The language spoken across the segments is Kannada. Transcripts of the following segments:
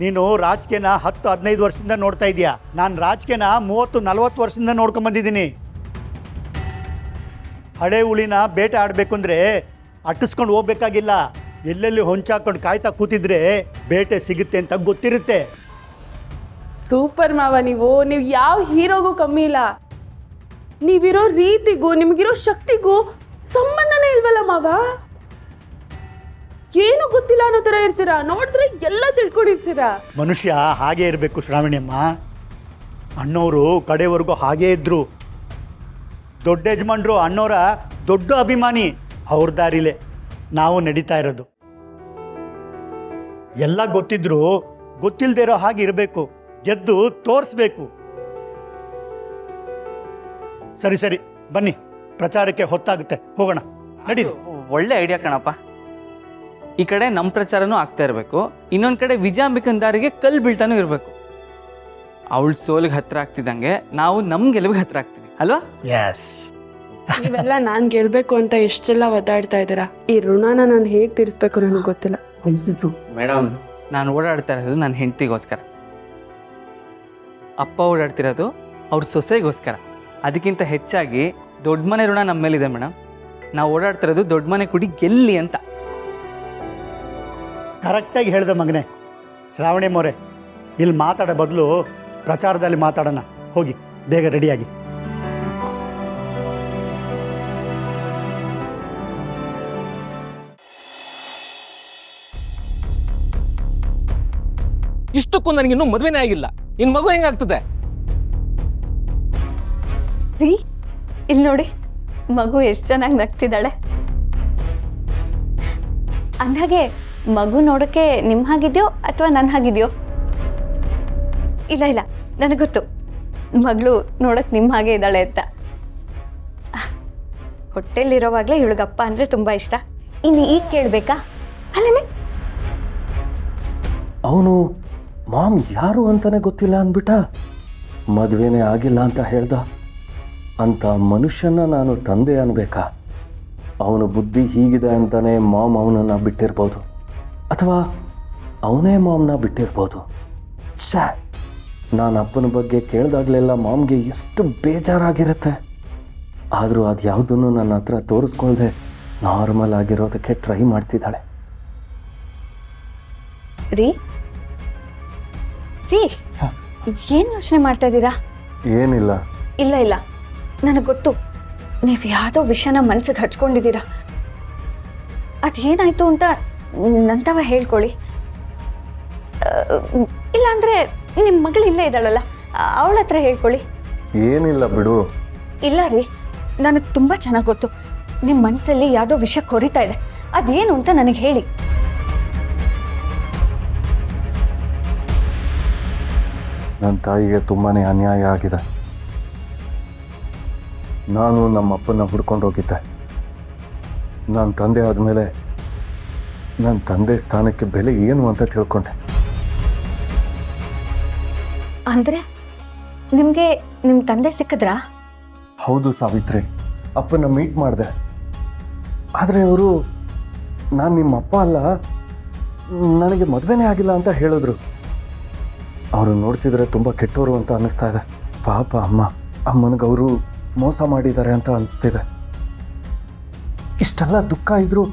ನೀನು ರಾಜಕೀಯನ 10-15 ವರ್ಷದಿಂದ ನೋಡ್ತಾ ಇದೀಯಾ. ನಾನು ರಾಜಕೀಯನ 30-40 ವರ್ಷದಿಂದ ನೋಡ್ಕೊಂಬಂದಿದ್ದೀನಿ. ಹಳೆ ಹುಳಿನ ಬೇಟೆ ಆಡಬೇಕು ಅಂದರೆ ಅಟ್ಟಿಸ್ಕೊಂಡು ಹೋಗ್ಬೇಕಾಗಿಲ್ಲ. ಎಲ್ಲೆಲ್ಲಿ ಹೊಂಚಾಕೊಂಡು ಕಾಯ್ತಾ ಕೂತಿದ್ರೆ ಬೇಟೆ ಸಿಗುತ್ತೆ ಅಂತ ಗೊತ್ತಿರುತ್ತೆ. ಸೂಪರ್ ಮಾವ, ನೀವು ಯಾವ ಹೀರೋಗೂ ಕಮ್ಮಿ ಇಲ್ಲ. ನೀವಿರೋ ರೀತಿಗೂ ನಿಮಗಿರೋ ಶಕ್ತಿಗೂ ಸಂಬಂಧನೇ ಇಲ್ವಲ್ಲ ಮಾವ. ಏನು ಗೊತ್ತಿಲ್ಲ ಅನ್ನೋ ಥರ ಇರ್ತೀರಾ, ನೋಡಿದ್ರೆ ಎಲ್ಲ ತಿಳ್ಕೊಂಡಿರ್ತೀರಾ. ಮನುಷ್ಯ ಹಾಗೇ ಇರಬೇಕು ಶ್ರಾವಣಿಯಮ್ಮ. ಅಣ್ಣವರು ಕಡೆವರೆಗೂ ಹಾಗೇ ಇದ್ದರು. ದೊಡ್ಡ ಯಜಮಾನ್ರು ಅಣ್ಣವರ ದೊಡ್ಡ ಅಭಿಮಾನಿ. ಅವ್ರ ದಾರಿಲೇ ನಾವು ನಡೀತಾ ಇರೋದು. ಎಲ್ಲ ಗೊತ್ತಿದ್ರು ಗೊತ್ತಿಲ್ಲದೆ ಇರೋ ಹಾಗೆ ಇರಬೇಕು, ಗೆದ್ದು ತೋರಿಸ್ಬೇಕು. ಸರಿ ಸರಿ ಬನ್ನಿ, ಪ್ರಚಾರಕ್ಕೆ ಹೊತ್ತಾಗುತ್ತೆ, ಹೋಗೋಣ ನಡೀದು. ಒಳ್ಳೆ ಐಡಿಯಾ ಕಣಪ್ಪ. ಈ ಕಡೆ ನಮ್ಮ ಪ್ರಚಾರನೂ ಆಗ್ತಾ ಇರಬೇಕು, ಇನ್ನೊಂದು ಕಡೆ ವಿಜಯಾಂಬಿಕನ್ ದಾರಿಗೆ ಕಲ್ಲು ಬೀಳ್ತಾನೂ ಇರಬೇಕು. ಅವಳ ಸೋಲಿಗೆ ಹತ್ರ ಆಗ್ತಿದ್ದಂಗೆ ನಾವು ನಮ್ಮ ಗೆಲುವಿಗೆ ಹತ್ರ ಆಗ್ತೀವಿ ಅಲ್ವಾ? ಎಸ್. ನೀವೆಲ್ಲ ನಾನು ಗೆಲ್ಬೇಕು ಅಂತ ಎಷ್ಟೆಲ್ಲ ಒದ್ದಾಡ್ತಾ ಇದ್ದೀರಾ. ಈ ಋಣನ ನಾನು ಹೇಗೆ ತೀರಿಸ್ಬೇಕು ನನಗೆ ಗೊತ್ತಿಲ್ಲ. ಮೇಡಮ್, ನಾನು ಓಡಾಡ್ತಾ ಇರೋದು ನನ್ನ ಹೆಂಡತಿಗೋಸ್ಕರ, ಅಪ್ಪ ಓಡಾಡ್ತಿರೋದು ಅವ್ರ ಸೊಸೆಗೋಸ್ಕರ. ಅದಕ್ಕಿಂತ ಹೆಚ್ಚಾಗಿ ದೊಡ್ಡ ಮನೆ ಋಣ ನಮ್ಮ ಮೇಲಿದೆ ಮೇಡಮ್. ನಾವು ಓಡಾಡ್ತಿರೋದು ದೊಡ್ಡ ಮನೆ ಕುಡಿ ಗೆಲ್ಲಿ ಅಂತ. ಕರೆಕ್ಟಾಗಿ ಹೇಳಿದೆ ಮಗನೇ. ಶ್ರಾವಣಿ ಮೋರೆ, ಇಲ್ಲಿ ಮಾತಾಡೋ ಬದಲು ಪ್ರಚಾರದಲ್ಲಿ ಮಾತಾಡೋಣ. ಹೋಗಿ ಬೇಗ ರೆಡಿಯಾಗಿ. ಇಷ್ಟಕ್ಕೂ ನನಗಿನ್ನೂ ಮದುವೆನೇ ಆಗಿಲ್ಲ, ಇನ್ನು ಮಗು ಹೆಂಗಾಗ್ತದೆ? ರೀ, ಇಲ್ಲಿ ನೋಡಿ, ಮಗು ಎಷ್ಟು ಚೆನ್ನಾಗಿ ನಗ್ತಿದ್ದಾಳೆ. ಅಂದಾಗೆ ಮಗು ನೋಡೋಕ್ಕೆ ನಿಮ್ಮ ಹಾಗಿದೆಯೋ ಅಥವಾ ನನ್ನ ಹಾಗಿದೆಯೋ? ಇಲ್ಲ ಇಲ್ಲ, ನನಗೆ ಗೊತ್ತು ಮಗಳು ನೋಡೋಕೆ ನಿಮ್ಮ ಹಾಗೆ ಇದ್ದಾಳೆ ಅಂತ. ಹೊಟ್ಟೆಲಿರೋವಾಗಲೇ ಇವಳಿಗಪ್ಪ ಅಂದರೆ ತುಂಬ ಇಷ್ಟ. ಇನ್ನು ಈಗ ಕೇಳಬೇಕಾ? ಅಲ್ಲೇ ಅವನು ಮಾಮ್ ಯಾರು ಅಂತಾನೆ ಗೊತ್ತಿಲ್ಲ ಅಂದ್ಬಿಟ್ಟ. ಮದುವೆನೇ ಆಗಿಲ್ಲ ಅಂತ ಹೇಳ್ದ. ಅಂತ ಮನುಷ್ಯನ ನಾನು ತಂದೆ ಅನ್ಬೇಕಾ? ಅವನ ಬುದ್ಧಿ ಹೀಗಿದೆ ಅಂತಾನೆ ಮಾಮ್ ಅವನನ್ನು ಬಿಟ್ಟಿರ್ಬೋದು, ಅಥವಾ ಅವನೇ ಮಾಮ್ನ ಬಿಟ್ಟಿರ್ಬೋದು. ಛೇ, ನಾನು ಅಪ್ಪನ ಬಗ್ಗೆ ಕೇಳಿದಾಗಲೆಲ್ಲ ಮಾಮ್ಗೆ ಎಷ್ಟು ಬೇಜಾರಾಗಿರುತ್ತೆ. ಆದರೂ ಅದು ಯಾವುದನ್ನು ನನ್ನ ಹತ್ರ ತೋರಿಸ್ಕೊಳ್ದೆ ನಾರ್ಮಲ್ ಆಗಿರೋದಕ್ಕೆ ಟ್ರೈ ಮಾಡ್ತಿದ್ದಾಳೆ. ರೀ ರೀ, ಏನು ಯೋಚನೆ ಮಾಡ್ತಾ ಇದ್ದೀರಾ? ಏನಿಲ್ಲ. ಇಲ್ಲ ಇಲ್ಲ, ನನಗೆ ಗೊತ್ತು, ನೀವು ಯಾವುದೋ ವಿಷಯನ ಮನ್ಸಿಗೆ ಹಚ್ಕೊಂಡಿದ್ದೀರಾ. ಅದೇನಾಯಿತು ಅಂತ ನಂತವ ಹೇಳ್ಕೊಳ್ಳಿ. ಇಲ್ಲಾಂದರೆ ನಿಮ್ಮ ಮಗಳು ಇಲ್ಲೇ ಇದ್ದಾಳಲ್ಲ, ಅವಳ ಹತ್ರ ಹೇಳ್ಕೊಳ್ಳಿ. ಏನಿಲ್ಲ ಬಿಡು. ಇಲ್ಲ ರೀ, ನನಗೆ ತುಂಬ ಚೆನ್ನಾಗಿ ಗೊತ್ತು, ನಿಮ್ಮ ಮನಸ್ಸಲ್ಲಿ ಯಾವುದೋ ವಿಷಯ ಕೊರಿತಾ ಇದೆ. ಅದೇನು ಅಂತ ನನಗೆ ಹೇಳಿ. ನನ್ನ ತಾಯಿಗೆ ತುಂಬಾ ಅನ್ಯಾಯ ಆಗಿದೆ. ನಾನು ನಮ್ಮ ಅಪ್ಪನ ಹುಡ್ಕೊಂಡು ಹೋಗಿದ್ದೆ. ನನ್ನ ತಂದೆ ಆದಮೇಲೆ ನನ್ನ ತಂದೆ ಸ್ಥಾನಕ್ಕೆ ಬೆಲೆ ಏನು ಅಂತ ತಿಳ್ಕೊಂಡೆ. ಅಂದರೆ ನಿಮಗೆ ನಿಮ್ಮ ತಂದೆ ಸಿಕ್ಕಿದ್ರಾ? ಹೌದು ಸಾವಿತ್ರಿ, ಅಪ್ಪನ ಮೀಟ್ ಮಾಡಿದೆ. ಆದರೆ ಅವರು ನಾನು ನಿಮ್ಮ ಅಪ್ಪ ಅಲ್ಲ, ನನಗೆ ಮದುವೆನೇ ಆಗಿಲ್ಲ ಅಂತ ಹೇಳಿದ್ರು. ಅವರು ನೋಡ್ತಿದ್ರೆ ತುಂಬ ಕೆಟ್ಟವರು ಅಂತ ಅನ್ನಿಸ್ತಾ ಇದೆ. ಪಾಪ ಅಮ್ಮನಿಗೆ ಅವರು ಮೋಸ ಮಾಡಿದ್ದಾರೆ ಅಂತ ಅನಿಸ್ತಿದೆ. ಇಷ್ಟೆಲ್ಲ ದುಃಖ ಇದ್ದರೂ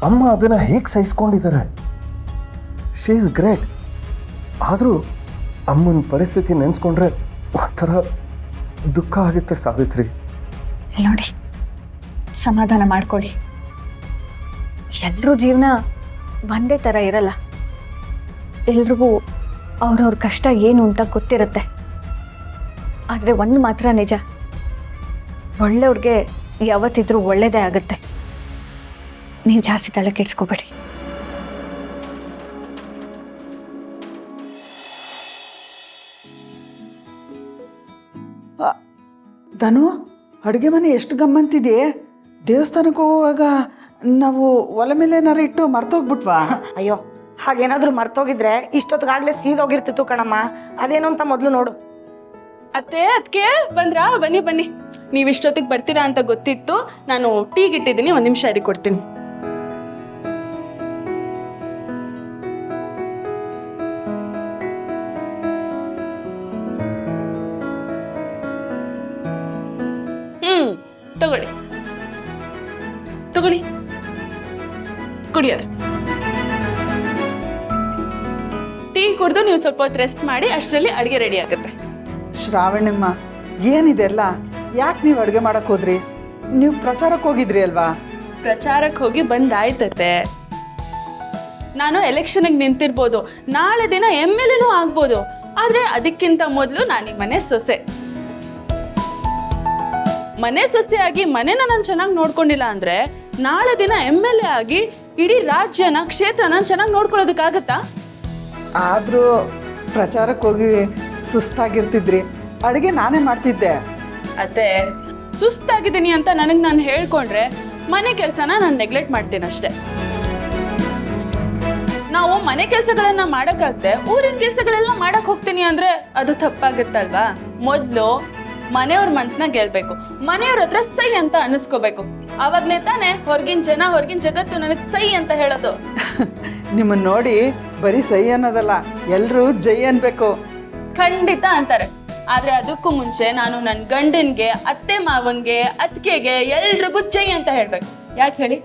ಅಮ್ಮ ಅದನ್ನು ಹೇಗೆ ಸಹಿಸ್ಕೊಂಡಿದ್ದಾರೆ? She is great. ಆದರೂ ಅಮ್ಮನ ಪರಿಸ್ಥಿತಿ ನೆನೆಸ್ಕೊಂಡ್ರೆ ಒಂಥರ ದುಃಖ ಆಗುತ್ತೆ ಸಾವಿತ್ರಿ. ನೋಡಿ, ಸಮಾಧಾನ ಮಾಡ್ಕೊಳ್ಳಿ. ಎಲ್ಲರೂ ಜೀವನ ಒಂದೇ ಥರ ಇರಲ್ಲ. ಎಲ್ರಿಗೂ ಅವ್ರವ್ರ ಕಷ್ಟ ಏನು ಅಂತ ಗೊತ್ತಿರುತ್ತೆ. ಆದರೆ ಒಂದು ಮಾತ್ರ ನಿಜ, ಒಳ್ಳೆಯವ್ರಿಗೆ ಯಾವತ್ತಿದ್ರೂ ಒಳ್ಳೆಯದೇ ಆಗುತ್ತೆ. ನೀವು ಜಾಸ್ತಿ ತಲೆ ಕೆಡಿಸ್ಕೋಬೇಡಿ. ಧನು, ಅಡುಗೆ ಮನೆ ಎಷ್ಟು ಗಮ್ಮಂತಿದೆ. ದೇವಸ್ಥಾನಕ್ಕೆ ಹೋಗುವಾಗ ನಾವು ಒಲೆ ಮೇಲೆ ಏನಾರು ಇಟ್ಟು ಮರ್ತೋಗ್ಬಿಟ್ವಾ? ಅಯ್ಯೋ, ಹಾಗೇನಾದ್ರೂ ಮರ್ತೋಗಿದ್ರೆ ಇಷ್ಟೊತ್ತಿಗಾಗ್ಲೇ ಸೀದೋಗಿರ್ತಿತ್ತು ಕಣಮ್ಮ. ಅದೇನು ಅಂತ ಮೊದಲು ನೋಡು. ಅದಕ್ಕೆ ಬಂದ್ರಾ? ಬನ್ನಿ ಬನ್ನಿ. ನೀವು ಇಷ್ಟೊತ್ತಿಗೆ ಬರ್ತೀರಾ ಅಂತ ಗೊತ್ತಿತ್ತು. ನಾನು ಟೀಗೆ ಇಟ್ಟಿದ್ದೀನಿ, ಒಂದು ನಿಮಿಷ ಇರಿ ಕೊಡ್ತೀನಿ. ತಗೊಳ್ಳಿ ತಗೊಳ್ಳಿ ಕುಡಿಯೋದು. ಟೀ ಕುಡಿದು ನೀವು ಸ್ವಲ್ಪ ಹೊತ್ತು ರೆಸ್ಟ್ ಮಾಡಿ, ಅಷ್ಟರಲ್ಲಿ ಅಡುಗೆ ರೆಡಿ ಆಗುತ್ತೆ. ಶ್ರಾವಣಮ್ಮ, ಏನಿದೆಲ್ಲ? ಯಾಕೆ ನೀವು ಅಡುಗೆ ಮಾಡಕ್ಕೆ ಹೋದ್ರಿ? ನೀವು ಪ್ರಚಾರಕ್ಕೆ ಹೋಗಿದ್ರಿ ಅಲ್ವಾ? ಪ್ರಚಾರಕ್ಕೆ ಹೋಗಿ ಬಂದಾಯ್ತತೆ. ನಾನು ಎಲೆಕ್ಷನ್ಗೆ ನಿಂತಿರ್ಬೋದು, ನಾಳೆ ದಿನ MLA ಆಗ್ಬೋದು, ಆದರೆ ಅದಕ್ಕಿಂತ ಮೊದಲು ನಾನು ಈ ಮನೆ ಸೊಸೆ. ಮನೆ ಸೊಸೆಯಾಗಿ ಮನೆನ ನಾನು ಚೆನ್ನಾಗಿ ನೋಡ್ಕೊಂಡಿಲ್ಲ ಅಂದರೆ ನಾಳೆ ದಿನ MLA ಆಗಿ ಇಡೀ ರಾಜ್ಯನ ಕ್ಷೇತ್ರನ ಚೆನ್ನಾಗಿ ನೋಡ್ಕೊಳ್ಳೋದಕ್ಕಾಗತ್ತಾ? ಆದರೂ ಪ್ರಚಾರಕ್ಕೆ ಹೋಗಿ ಸುಸ್ತಾಗಿರ್ತಿದ್ರಿ, ಅಡುಗೆ ನಾನೇ ಮಾಡ್ತಿದ್ದೆ. ಅತ್ತೆ, ಸುಸ್ತಾಗಿದ್ದೀನಿ ಅಂತ ನನಗೆ ನಾನು ಹೇಳ್ಕೊಂಡ್ರೆ ಮನೆ ಕೆಲಸನ ನಾನು ನೆಗ್ಲೆಕ್ಟ್ ಮಾಡ್ತೀನಿ ಅಷ್ಟೆ. ನಾವು ಮನೆ ಕೆಲಸಗಳನ್ನ ಮಾಡೋಕ್ಕಾಗದೆ ಊರಿನ ಕೆಲಸಗಳೆಲ್ಲ ಮಾಡಕ್ ಹೋಗ್ತೀನಿ ಅಂದ್ರೆ ಅದು ತಪ್ಪಾಗುತ್ತಲ್ವಾ? ಮೊದಲು ಮನೆಯವ್ರ ಮನ್ಸನ್ನ ಗೆಲ್ಬೇಕು, ಮನೆಯವ್ರ ಹತ್ರ ಸೈ ಅಂತ ಅನಿಸ್ಕೋಬೇಕು. ಆವಾಗ್ಲೇ ತಾನೇ ಹೊರಗಿನ ಜನ, ಹೊರಗಿನ ಜಗತ್ತು ನನಗೆ ಸೈ ಅಂತ ಹೇಳೋದು. ನಿಮ್ಮನ್ನು ನೋಡಿ ಬರೀ ಸೈ ಅನ್ನೋದಲ್ಲ, ಎಲ್ಲರೂ ಜೈ ಅನ್ಬೇಕು. ಖಂಡಿತ ಅಂತಾರೆ, ಆದ್ರೆ ಅದಕ್ಕೂ ಮುಂಚೆ ನಾನು ನನ್ನ ಗಂಡನ್ಗೆ, ಅತ್ತೆ ಮಾವನ್ಗೆ, ಅತ್ತಿಗೆಗೆ ಎಲ್ರಿಗೂ ಜೈ ಅಂತ ಹೇಳ್ಬೇಕು. ಯಾಕೆ ಹೇಳಿ?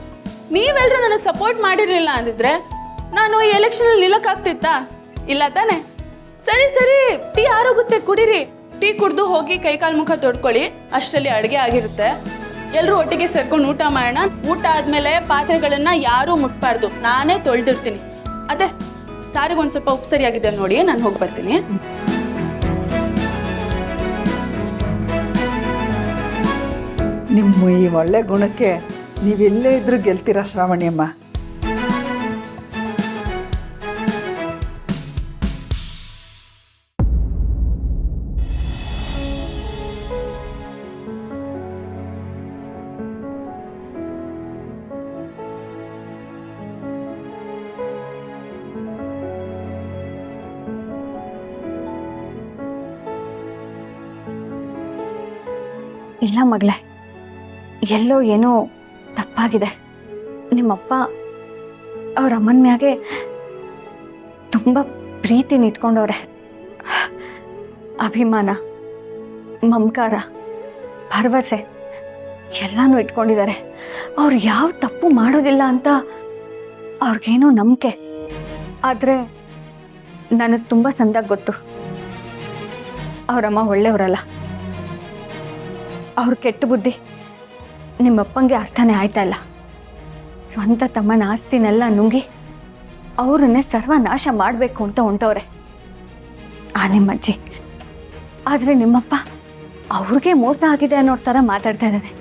ನೀವೆಲ್ಲರೂ ನನಗೆ ಸಪೋರ್ಟ್ ಮಾಡಿರ್ಲಿಲ್ಲ ಅಂದಿದ್ರೆ ನಾನು ಈ ಎಲೆಕ್ಷನ್ ಅಲ್ಲಿ ನಿಲ್ಲಕ್ಕಾಗ್ತಿತ್ತಾ? ಇಲ್ಲ ತಾನೆ? ಸರಿ ಸರಿ, ಟೀ ಆರೋಗುತ್ತೆ, ಕುಡೀರಿ. ಟೀ ಕುಡ್ದು ಹೋಗಿ ಕೈಕಾಲು ಮುಖ ತೊಡ್ಕೊಳ್ಳಿ, ಅಷ್ಟರಲ್ಲಿ ಅಡುಗೆ ಆಗಿರುತ್ತೆ. ಎಲ್ಲರೂ ಒಟ್ಟಿಗೆ ಸೇರ್ಕೊಂಡು ಊಟ ಮಾಡೋಣ. ಊಟ ಆದ್ಮೇಲೆ ಪಾತ್ರೆಗಳನ್ನ ಯಾರೂ ಮುಟ್ಬಾರ್ದು, ನಾನೇ ತೊಳೆದಿರ್ತೀನಿ. ಅದೇ ಸಾರಿಗೆ ಒಂದು ಸ್ವಲ್ಪ ಉಪ್ಪು ಸರಿಯಾಗಿದೆ ನೋಡಿ, ನಾನು ಹೋಗಿ ಬರ್ತೀನಿ. ನಿಮ್ಮ ಈ ಒಳ್ಳೆ ಗುಣಕ್ಕೆ ನೀವೆಲ್ಲೇ ಇದ್ರೂ ಗೆಲ್ತೀರಾ ಶ್ರಾವಣಿಯಮ್ಮ. ಇಲ್ಲ ಮಗಳೇ, ಎಲ್ಲೋ ಏನೋ ತಪ್ಪಾಗಿದೆ. ನಿಮ್ಮಪ್ಪ ಅವ್ರ ಅಮ್ಮನ ಮ್ಯಾಗೆ ತುಂಬ ಪ್ರೀತಿನ ಇಟ್ಕೊಂಡವ್ರೆ. ಅಭಿಮಾನ, ಮಮಕಾರ, ಭರವಸೆ ಎಲ್ಲನೂ ಇಟ್ಕೊಂಡಿದ್ದಾರೆ. ಅವ್ರು ಯಾವ ತಪ್ಪು ಮಾಡೋದಿಲ್ಲ ಅಂತ ಅವ್ರಿಗೇನೋ ನಂಬಿಕೆ. ಆದರೆ ನನಗೆ ತುಂಬ ಸಂದಾಗಿ ಗೊತ್ತು, ಅವರಮ್ಮ ಒಳ್ಳೆಯವರಲ್ಲ. ಅವ್ರ ಕೆಟ್ಟ ಬುದ್ಧಿ ನಿಮ್ಮಪ್ಪಂಗೆ ಅರ್ಥನೇ ಆಯ್ತಾ ಇಲ್ಲ. ಸ್ವಂತ ತಮ್ಮನ ಆಸ್ತಿನೆಲ್ಲ ನುಂಗಿ ಅವರನ್ನೇ ಸರ್ವನಾಶ ಮಾಡಬೇಕು ಅಂತ ಹೊಂಟವ್ರೆ ಆ ನಿಮ್ಮಜ್ಜಿ. ಆದರೆ ನಿಮ್ಮಪ್ಪ ಅವ್ರಿಗೆ ಮೋಸ ಆಗಿದೆ ಅನ್ನೋ ಥರ ಮಾತಾಡ್ತಾ ಇದ್ದಾರೆ.